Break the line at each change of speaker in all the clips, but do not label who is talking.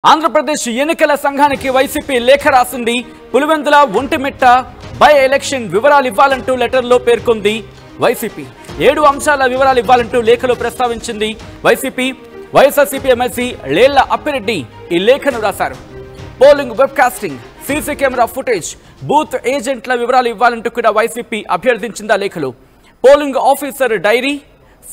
ఆంధ్రప్రదేశ్ ఎన్నికల సంఘానికి వైసీపీ లేఖ రాసింది. పులివెందుల ఒంటిమిట్ట బై ఎలక్షన్ వివరాలు ఇవ్వాలంటూ లెటర్లో పేర్కొంది వైసీపీ. 7 అంశాల వివరాలు ఇవ్వాలంటూ లేఖలో ప్రస్తావించింది వైసీపీ. వైఎస్ఆర్సీపీ ఎమ్మెల్సీ లేళ్ల అప్పిరెడ్డి ఈ లేఖను రాశారు. Polling webcasting, CC camera footage, booth ఏజెంట్ల వివరాలు ఇవ్వాలంటూ కూడా వైసీపీ అభ్యర్థించింది ఆ లేఖలో. Polling officer diary,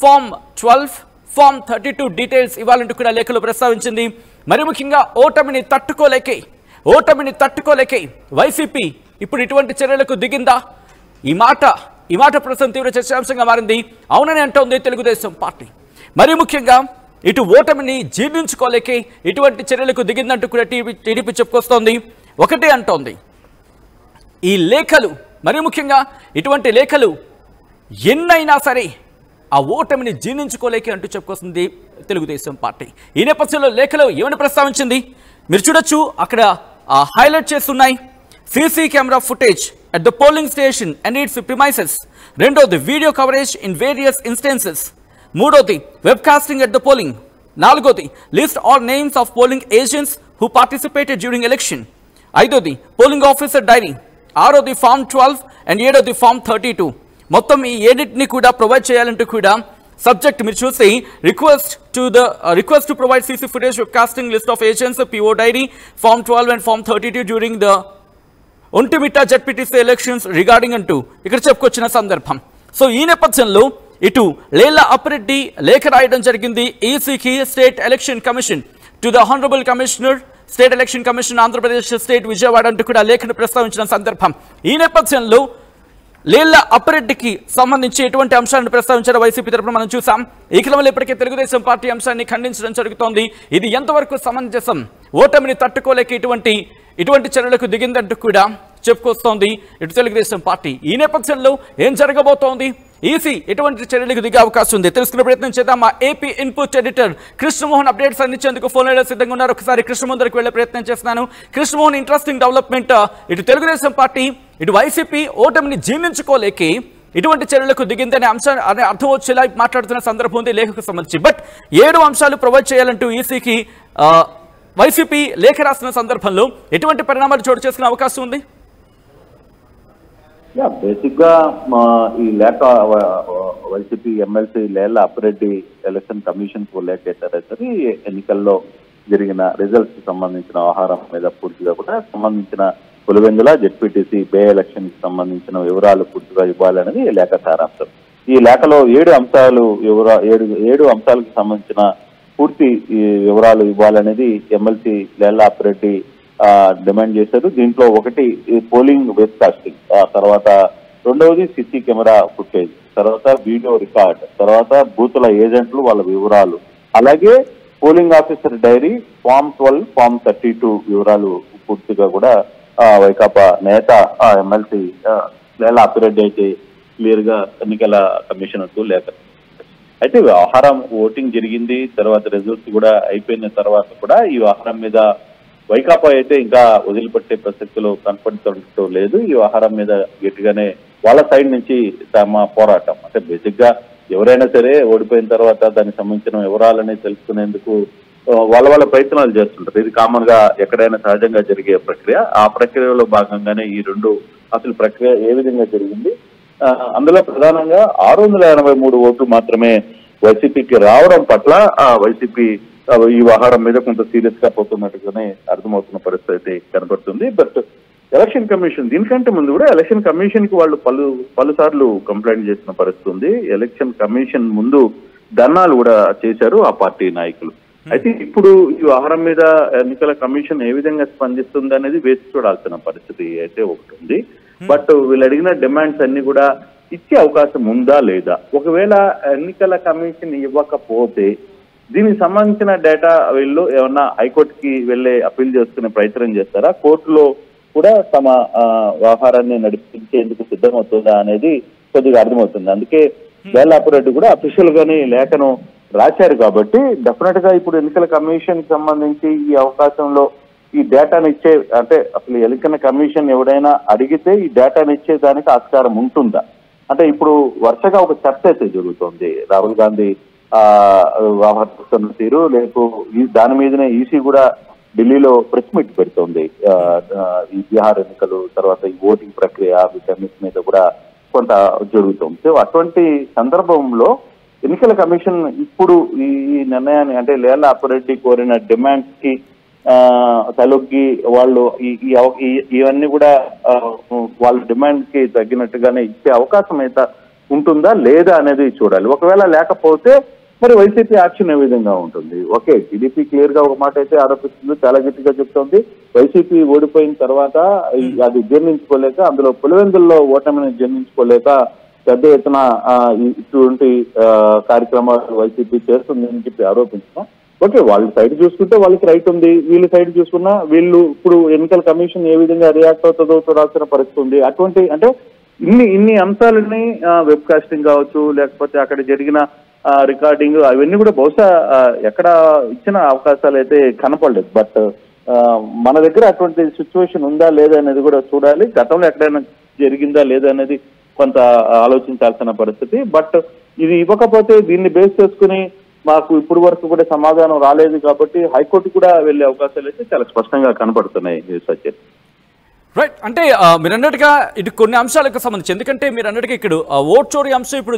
form 12, form 32 details ఇవ్వాలంటూ కూడా లేఖలో ప్రస్తావించింది. మరి ముఖ్యంగా ఓటమిని తట్టుకోలేకే వైసీపీ ఇప్పుడు ఇటువంటి చర్యలకు దిగిందా? ఈ మాట ప్రస్తుతం తీవ్ర చర్చాంశంగా మారింది. అవునని అంటోంది తెలుగుదేశం పార్టీ. మరి ముఖ్యంగా ఇటు ఓటమిని జీర్ణించుకోలేకే ఇటువంటి చర్యలకు దిగిందంటూ కూడా టీడీపీ చెప్పుకొస్తోంది. ఒకటే అంటోంది, ఈ లేఖలు, మరి ముఖ్యంగా ఇటువంటి లేఖలు ఎన్నైనా సరే ఆ ఓటమిని జీర్ణించుకోలేకే అంటూ చెప్పుకొస్తుంది తెలుగుదేశం పార్టీ. ఈ నేపథ్యంలో లేఖలో ఏమని ప్రస్తావించింది మీరు చూడొచ్చు. అక్కడ హైలైట్ చేస్తున్నాయి. CC camera footage at the polling station and its premises. రెండోది video coverage in various instances. మూడోది వెబ్కాస్టింగ్ అట్ ద పోలింగ్. నాలుగోది list all names of polling agents who participated during election. ఐదోది పోలింగ్ ఆఫీసర్ డైరీ. ఆరోది form 12 and ఏడోది form 32. మొత్తం ఈ ఏడిట్ని కూడా provide చేయాలంటూ కూడా సబ్జెక్ట్ మీరు చూసి request to provide CC footage, webcasting, list of agents, PO diary, form 12 and form 32 during the Ontimitta ZPTC elections regarding అంటూ ఇక్కడ చెప్పుకొచ్చిన సందర్భం. సో ఈ నేపథ్యంలో ఇటు లేళ్ల అప్పిరెడ్డి లేఖ రాయడం జరిగింది ఈసీకి, state election commission, to the honourable commissioner, state election commission Andhra Pradesh state Vijayawada అంటూ కూడా లేఖను ప్రస్తావించిన సందర్భం. ఈ నేపథ్యంలో లేళ్ల అప్పిరెడ్డికి సంబంధించి ఎటువంటి అంశాలను ప్రస్తావించారో వైసీపీ తరఫున మనం చూసాం. ఈ క్రమంలో ఇప్పటికే తెలుగుదేశం పార్టీ అంశాన్ని ఖండించడం జరుగుతోంది. ఇది ఎంతవరకు సమంజసం? ఓటమిని తట్టుకోలేక ఇటువంటి చర్యలకు దిగిందంటూ కూడా చెప్పుకొస్తోంది ఇటు తెలుగుదేశం పార్టీ. ఈ నేపథ్యంలో ఏం జరగబోతోంది? ఈసీ ఎటువంటి చర్యలకు దిగే అవకాశం ఉంది తెలుసుకునే ప్రయత్నం చేద్దాం. మా AP input editor Krishnamohan updates అందించేందుకు ఫోన్ లైన్లో సిద్ధంగా ఉన్నారు. ఒకసారి కృష్ణమోహన్ దగ్గరికి వెళ్లే ప్రయత్నం చేస్తున్నాను. Krishnamohan, interesting development. ఇటు తెలుగుదేశం పార్టీ, ఇటు వైసీపీ ఓటమిని జీర్ణించుకోలేకే ఇటువంటి చర్యలకు దిగిందనే అంశాన్ని అర్థం వచ్చేలా మాట్లాడుతున్న సందర్భం ఉంది లేఖకు సంబంధించి. బట్ 7 అంశాలు ప్రొవైడ్ చేయాలంటూ ఈసీకి వైసీపీ లేఖ రాసిన సందర్భంలో ఎటువంటి పరిణామాలు చోటు చేసుకునే అవకాశం ఉంది?
బేసిక్ గా ఈ లేఖ YCP MLC Lella Appireddy election commission కు లేఖ వేశారు. ఎన్నికల్లో జరిగిన రిజల్ట్స్ కి సంబంధించిన వ్యవహారం మీద పూర్తిగా కూడా సంబంధించిన పులివెందుల జెడ్పీటీసీ బై ఎలక్షన్ కి సంబంధించిన వివరాలు పూర్తిగా ఇవ్వాలనేది ఈ లేఖ సారాంశం. ఈ లేఖలో 7 అంశాలకు సంబంధించిన పూర్తి వివరాలు ఇవ్వాలనేది ఎమ్మెల్సీ లేళ్ల అప్పిరెడ్డి డిమాండ్ చేశారు. దీంట్లో ఒకటి పోలింగ్ వెబ్కాస్టింగ్, తర్వాత రెండవది సీసీ కెమెరా ఫుటేజ్, తర్వాత వీడియో రికార్డ్, తర్వాత బూతుల ఏజెంట్లు వాళ్ళ వివరాలు, అలాగే polling officer diary, form 12, form 32 వివరాలు పూర్తిగా కూడా వైకాపా నేత ఎమ్మెల్సీ లేళ్ల అప్పిరెడ్డి అయితే క్లియర్ గా ఎన్నికల కమిషనర్ కు లేఖ. అయితే వ్యవహారం ఓటింగ్ జరిగింది, తర్వాత రిజల్ట్స్ కూడా అయిపోయిన తర్వాత కూడా ఈ వ్యవహారం మీద వైకాపా అయితే ఇంకా వదిలిపెట్టే ప్రసక్తిలో కనపడుతూ లేదు. ఈ వ్యవహారం మీద గట్టిగానే వాళ్ళ సైడ్ నుంచి తమ పోరాటం, అంటే బేసిక్ గా ఎవరైనా సరే ఓడిపోయిన తర్వాత దానికి సంబంధించిన వివరాలని తెలుసుకునేందుకు వాళ్ళ ప్రయత్నాలు చేస్తుంటారు. ఇది కామన్ గా ఎక్కడైనా సహజంగా జరిగే ప్రక్రియ. ఆ ప్రక్రియలో భాగంగానే ఈ 2 అసలు ప్రక్రియ ఏ విధంగా జరిగింది, అందులో ప్రధానంగా 683 ఓట్లు మాత్రమే వైసీపీకి రావడం పట్ల వైసీపీ ఈ వ్యవహారం మీద కొంత సీరియస్ గా పోతున్నట్టుగానే అర్థమవుతున్న పరిస్థితి కనబడుతుంది. బట్ ఎలక్షన్ కమిషన్ దీనికంటే ముందు కూడా ఎలక్షన్ కమిషన్ కి వాళ్ళు పలుసార్లు కంప్లైంట్ చేసిన పరిస్థితి ఉంది. ఎలక్షన్ కమిషన్ ముందు ధర్నాలు కూడా చేశారు ఆ పార్టీ నాయకులు. అయితే ఇప్పుడు ఈ వ్యవహారం మీద ఎన్నికల కమిషన్ ఏ విధంగా స్పందిస్తుంది అనేది వేచి చూడాల్సిన పరిస్థితి అయితే ఒకటి ఉంది. బట్ వీళ్ళు అడిగిన డిమాండ్స్ అన్ని కూడా ఇచ్చే అవకాశం ఉందా లేదా? ఒకవేళ ఎన్నికల కమిషన్ ఇవ్వకపోతే దీనికి సంబంధించిన డేటా వీళ్ళు ఏమన్నా హైకోర్టుకి వెళ్ళే అప్పీల్ చేసుకునే ప్రయత్నం చేస్తారా? కోర్టులో కూడా తమ వ్యవహారాన్ని నడిపించేందుకు సిద్ధమవుతుందా అనేది కొద్దిగా అర్థమవుతుంది. అందుకే లేళ్ల అప్పిరెడ్డి కూడా అఫీషియల్ గానే లేఖను రాశారు. కాబట్టి డెఫినెట్ గా ఇప్పుడు ఎన్నికల కమిషన్ కి సంబంధించి ఈ అవకాశంలో ఈ డేటాను ఇచ్చే, అంటే అసలు ఎన్నికల కమిషన్ ఎవడైనా అడిగితే ఈ డేటాను ఇచ్చే దానికి ఆస్కారం ఉంటుందా? అంటే ఇప్పుడు వరుసగా ఒక చర్చ అయితే జరుగుతోంది. రాహుల్ గాంధీ వ్యవహరిస్తున్న తీరు, లేకు దాని మీదనే ఈసీ కూడా ఢిల్లీలో ప్రెస్ మీట్ పెడుతోంది. ఈ బీహార్ ఎన్నికలు తర్వాత ఈ ఓటింగ్ ప్రక్రియ వీటన్నిటి మీద కూడా కొంత జరుగుతుంది. సో అటువంటి సందర్భంలో ఎన్నికల కమిషన్ ఇప్పుడు ఈ నిర్ణయాన్ని అంటే లేళ్ల అప్పారెడ్డి కోరిన డిమాండ్స్ కి తలొగ్గి వాళ్ళు ఇవన్నీ కూడా వాళ్ళ డిమాండ్ కి తగ్గినట్టుగానే ఇచ్చే అవకాశం అయితే ఉంటుందా లేదా అనేది చూడాలి. ఒకవేళ లేకపోతే మరి వైసీపీ యాక్షన్ ఏ విధంగా ఉంటుంది? ఓకే, టీడీపీ క్లియర్ గా ఒక మాట అయితే ఆరోపిస్తుంది, చాలా గట్టిగా చెప్తోంది. వైసీపీ ఓడిపోయిన తర్వాత అది జీర్ణించుకోలేక, అందులో పులివెందుల్లో ఓటమిని జీర్ణించుకోలేక పెద్ద ఎత్తున ఇటువంటి కార్యక్రమాలు వైసీపీ చేస్తుందని చెప్పి ఆరోపించిన ఓకే, వాళ్ళ సైడ్ చూసుకుంటే వాళ్ళకి రైట్ ఉంది, వీళ్ళ సైడ్ చూసుకున్నా వీళ్ళు ఇప్పుడు ఎన్నికల కమిషన్ ఏ విధంగా రియాక్ట్ అవుతుందో చూడాల్సిన పరిస్థితి ఉంది. అటువంటి అంటే ఇన్ని అంశాలని వెబ్ కాస్టింగ్ కావచ్చు, లేకపోతే అక్కడ జరిగిన రికార్డింగ్ అవన్నీ కూడా బహుశా ఎక్కడ ఇచ్చిన అవకాశాలు అయితే కనపడలేదు. బట్ మన దగ్గర అటువంటి సిచ్యువేషన్ ఉందా లేదా అనేది కూడా చూడాలి. గతంలో ఎక్కడైనా జరిగిందా లేదా అనేది కొంత ఆలోచించాల్సిన పరిస్థితి. బట్ ఇది ఇవ్వకపోతే దీన్ని బేస్ చేసుకుని మాకు ఇప్పుడు వరకు కూడా సమాధానం రాలేదు కాబట్టి హైకోర్టు కూడా వెళ్లే అవకాశాలు అయితే చాలా స్పష్టంగా కనపడుతున్నాయి. సత్యం
రైట్. అంటే మీరు అన్నట్టుగా ఇది కొన్ని అంశాలకు సంబంధించి, ఎందుకంటే మీరు అన్నట్టుగా ఇక్కడ ఓట్ చోరీ అంశం ఇప్పుడు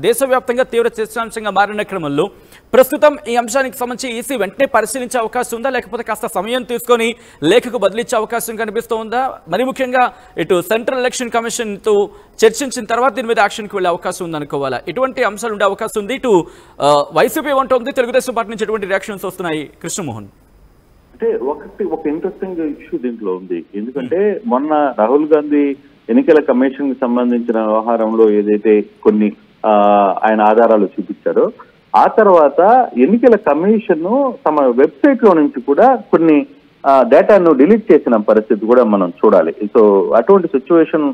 దేశవ్యాప్తంగా తీవ్ర చర్చాంశంగా మారిన క్రమంలో ప్రస్తుతం ఈ అంశానికి సంబంధించి ఈసీ వెంటనే పరిశీలించే అవకాశం ఉందా, లేకపోతే కాస్త సమయం తీసుకొని లేఖకు బదిలించే అవకాశం కనిపిస్తూ ఉందా? మరి ముఖ్యంగా ఇటు సెంట్రల్ ఎలక్షన్ కమిషన్తో చర్చించిన తర్వాత దీని మీద యాక్షన్కి వెళ్ళే అవకాశం ఉందనుకోవాలా? ఎటువంటి అంశాలు ఉండే అవకాశం ఉంది? ఇటు వైసీపీ ఏమంటుంది, తెలుగుదేశం పార్టీ నుంచి ఎటువంటి రియాక్షన్స్ వస్తున్నాయి? కృష్ణమోహన్
అంటే ఒక ఇంట్రెస్టింగ్ ఇష్యూ దీంట్లో ఉంది. ఎందుకంటే మొన్న రాహుల్ గాంధీ ఎన్నికల కమిషన్ కి సంబంధించిన వ్యవహారంలో ఏదైతే కొన్ని ఆయన ఆధారాలు చూపించారో ఆ తర్వాత ఎన్నికల కమిషన్ తమ వెబ్సైట్ లో నుంచి కూడా కొన్ని డేటాను డిలీట్ చేసిన పరిస్థితి కూడా మనం చూడాలి. సో అటువంటి సిచ్యువేషన్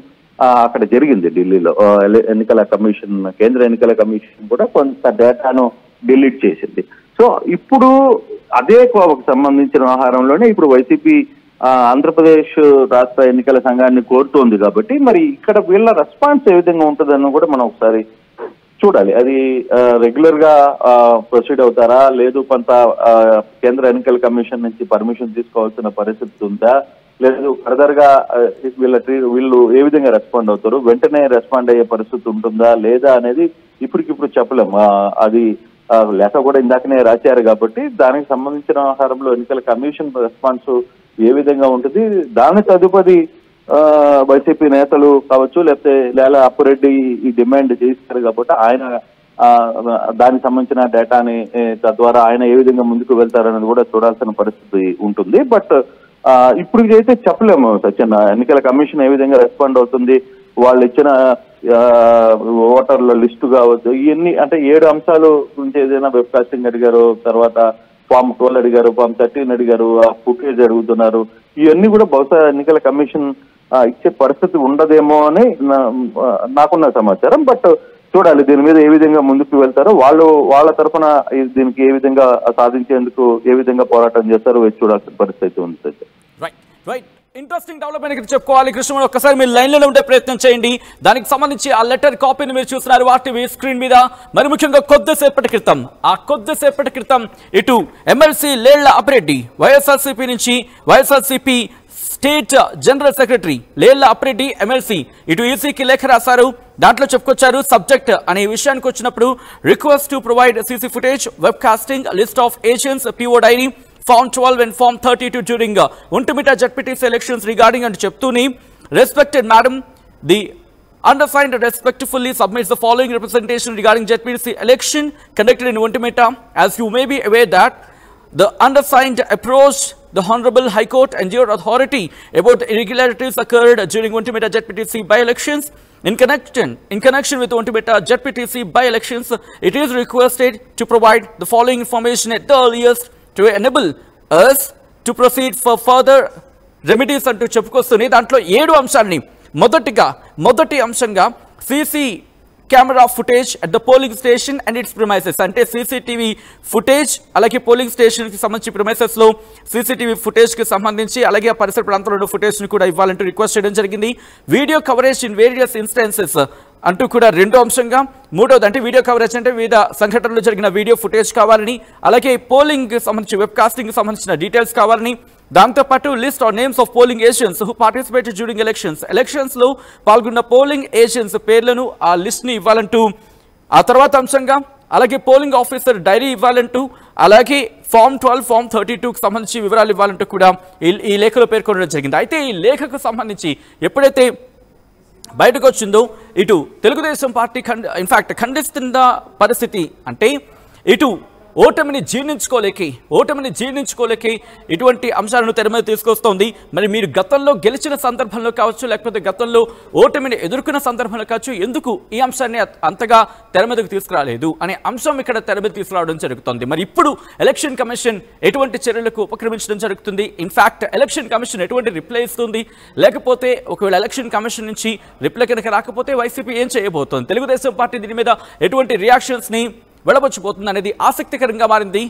అక్కడ జరిగింది ఢిల్లీలో. ఎన్నికల కమిషన్, కేంద్ర ఎన్నికల కమిషన్ కూడా కొంత డేటాను డిలీట్ చేసింది. సో ఇప్పుడు అదే కోవకు సంబంధించిన వ్యవహారంలోనే ఇప్పుడు వైసీపీ ఆంధ్రప్రదేశ్ రాష్ట్ర ఎన్నికల సంఘాన్ని కోరుతోంది కాబట్టి మరి ఇక్కడ వీళ్ళ రెస్పాన్స్ ఏ విధంగా ఉంటుందని కూడా మనం ఒకసారి చూడాలి. అది రెగ్యులర్ గా ప్రొసీడ్ అవుతారా, లేదు కొంత కేంద్ర ఎన్నికల కమిషన్ నుంచి పర్మిషన్ తీసుకోవాల్సిన పరిస్థితి ఉందా, లేదు ఫర్దర్ గా వీళ్ళు ఏ విధంగా రెస్పాండ్ అవుతారు, వెంటనే రెస్పాండ్ అయ్యే పరిస్థితి ఉంటుందా లేదా అనేది ఇప్పటికిప్పుడు చెప్పలేము. అది లేఖ కూడా ఇందాకనే రాశారు కాబట్టి దానికి సంబంధించిన వ్యవహారంలో ఎన్నికల కమిషన్ రెస్పాన్స్ ఏ విధంగా ఉంటుంది, దాని తదుపరి వైసీపీ నేతలు కావచ్చు లేకపోతే లేళ్ల అప్పారెడ్డి ఈ డిమాండ్ చేస్తారు కాబట్టి ఆయన దానికి సంబంధించిన డేటాని తద్వారా ఆయన ఏ విధంగా ముందుకు వెళ్తారనేది కూడా చూడాల్సిన పరిస్థితి ఉంటుంది. బట్ ఇప్పుడు అయితే చెప్పలేము సత్యన్న, ఎన్నికల కమిషన్ ఏ విధంగా రెస్పాండ్ అవుతుంది, వాళ్ళు ఇచ్చిన ఓటర్ల లిస్టు కావచ్చు, ఇవన్నీ అంటే 7 అంశాలు గురించి ఏదైనా వెబ్ కాస్టింగ్ అడిగారు, తర్వాత ఫామ్ 12 అడిగారు, ఫామ్ 13 అడిగారు, ఫుటేజ్ అడుగుతున్నారు. ఇవన్నీ కూడా బహుశా ఎన్నికల కమిషన్ ఇచ్చే పరిస్థితి ఉండదేమో అని నాకున్న సమాచారం. బట్ చూడాలి దీని మీద ఏ విధంగా ముందుకు వెళ్తారో, వాళ్ళ తరఫున దీనికి ఏ విధంగా సాధించేందుకు ఏ విధంగా పోరాటం చేస్తారో వేచి చూడాల్సిన పరిస్థితి ఉంది.
రైట్. ఇంట్రెస్టింగ్ డెవలప్మెంట్ చెప్పుకోవాలి. కృష్ణ ఒక్కసారి మీరు లైన్లో ఉండే ప్రయత్నం చేయండి. దానికి సంబంధించి ఆ లెటర్ కాపీని మీరు చూస్తున్నారు వాటివి స్క్రీన్ మీద. మరి ముఖ్యంగా కొద్దిసేపటి క్రితం ఇటు ఎమ్మెల్సీ లేళ్ల అప్పారెడ్డి వైఎస్ఆర్సీపీ నుంచి YSRCP state general secretary Lella Appareddy MLC ఇటు ఈసీకి లేఖ రాశారు. దాంట్లో చెప్పుకొచ్చారు సబ్జెక్ట్ అనే విషయానికి వచ్చినప్పుడు request to provide CC footage, webcasting, list of agents, PO diary, Form 12 and Form 32 during Untimita ZPTC elections regarding and Cheptuni. Respected Madam, the undersigned respectfully submits the following representation regarding ZPTC election conducted in Untimita. As you may be aware that the undersigned approached the Honorable High Court and your authority about irregularities occurred during Untimita ZPTC by-elections. In connection with Untimita ZPTC by-elections, it is requested to provide the following information at the earliest to enable us to proceed for further remedies అంటూ చెప్పుకొస్తుంది. దాంట్లో 7 అంశాలని మొదటి అంశంగా CC camera footage at the polling station and its premises, అంటే CCTV footage అలాగే polling station కి సంబంధించి premises లో సీసీటీవీ ఫుటేజ్ కి సంబంధించి అలాగే పరిసర ప్రాంతాల్లో ఫుటేజ్ ని కూడా ఇవ్వాలంటూ రిక్వెస్ట్ చేయడం జరిగింది. Video coverage in various instances అంటూ కూడా రెండో అంశంగా, మూడోది అంటే వీడియో కవరేజ్ అంటే వివిధ సంఘటనలు జరిగిన వీడియో ఫుటేజ్ కావాలని, అలాగే పోలింగ్ సంబంధించి వెబ్ కాస్టింగ్ సంబంధించిన డీటెయిల్స్ కావాలని, దాంతోపాటు list or names of polling agents who participated during elections లో పాల్గొన్న పోలింగ్ ఏజెంట్స్ పేర్లను ఆ లిస్ట్ ని ఇవ్వాలంటూ, ఆ తర్వాత అంశంగా అలాగే పోలింగ్ ఆఫీసర్ డైరీ ఇవ్వాలంటూ, అలాగే ఫామ్ 12 ఫామ్ 32కు సంబంధించి వివరాలు ఇవ్వాలంటూ కూడా ఈ లేఖలో పేర్కొనడం జరిగింది. అయితే ఈ లేఖకు సంబంధించి ఎప్పుడైతే బయటకు వచ్చిందో ఇటు తెలుగుదేశం పార్టీ ఇన్ఫాక్ట్ ఖండిస్తున్న పరిస్థితి, అంటే ఇటు ఓటమిని జీర్ణించుకోలేక ఇటువంటి అంశాలను తెర మీద తీసుకొస్తోంది. మరి మీరు గతంలో గెలిచిన సందర్భంలో కావచ్చు, లేకపోతే గతంలో ఓటమిని ఎదుర్కొన్న సందర్భంలో కావచ్చు, ఎందుకు ఈ అంశాన్ని అంతగా తెర మీదకు తీసుకురాలేదు అనే అంశం ఇక్కడ తెర మీద తీసుకురావడం జరుగుతుంది. మరి ఇప్పుడు ఎలక్షన్ కమిషన్ ఎటువంటి చర్యలకు ఉపక్రమించడం జరుగుతుంది, ఇన్ఫాక్ట్ ఎలక్షన్ కమిషన్ ఎటువంటి రిప్లై ఇస్తుంది, లేకపోతే ఒకవేళ ఎలక్షన్ కమిషన్ నుంచి రిప్లై కనుక రాకపోతే వైసీపీ ఏం చేయబోతోంది, తెలుగుదేశం పార్టీ దీని మీద ఎటువంటి రియాక్షన్స్ ని వెళ్ళబోచిపోతుంది అనేది ఆసక్తికరంగా మారింది.